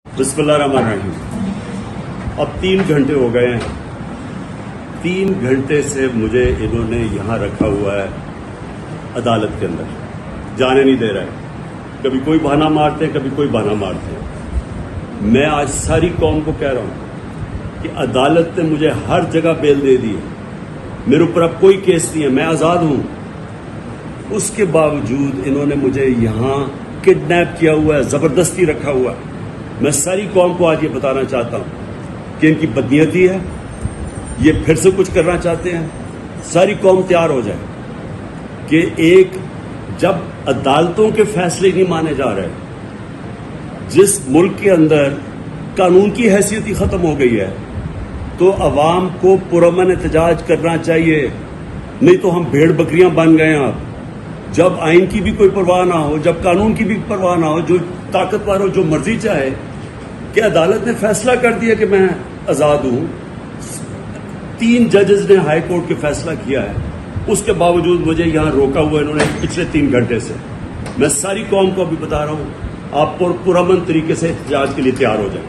बिस्मिल्लाहिर्रहमानिर्रहीम। अब 3 घंटे हो गए हैं। 3 घंटे से मुझे इन्होंने यहाँ रखा हुआ है अदालत के अंदर, जाने नहीं दे रहा है। कभी कोई बहाना मारते हैं, कभी कोई बहाना मारते हैं। मैं आज सारी कौम को कह रहा हूँ कि अदालत ने मुझे हर जगह बेल दे दी है, मेरे ऊपर अब कोई केस नहीं है, मैं आज़ाद हूँ। उसके बावजूद इन्होंने मुझे यहाँ किडनैप किया हुआ है, ज़बरदस्ती रखा हुआ है। मैं सारी कौम को आज ये बताना चाहता हूँ कि इनकी बदनीयती है, ये फिर से कुछ करना चाहते हैं। सारी कौम तैयार हो जाए कि जब अदालतों के फैसले नहीं माने जा रहे, जिस मुल्क के अंदर कानून की हैसियत ही ख़त्म हो गई है, तो अवाम को पुरअमन एहतजाज करना चाहिए। नहीं तो हम भेड़ बकरियां बन गए हैं। अब जब आइन की भी कोई परवाह ना हो, जब कानून की भी परवाह ना हो, जो ताकतवर हो जो मर्जी चाहे, कि अदालत ने फैसला कर दिया कि मैं आज़ाद हूँ। 3 जजेस ने हाई कोर्ट के फैसला किया है, उसके बावजूद मुझे यहाँ रोका हुआ इन्होंने पिछले 3 घंटे से। मैं सारी कौम को अभी बता रहा हूँ, आप पुरअमन तरीके से एहतजाज के लिए तैयार हो जाएं।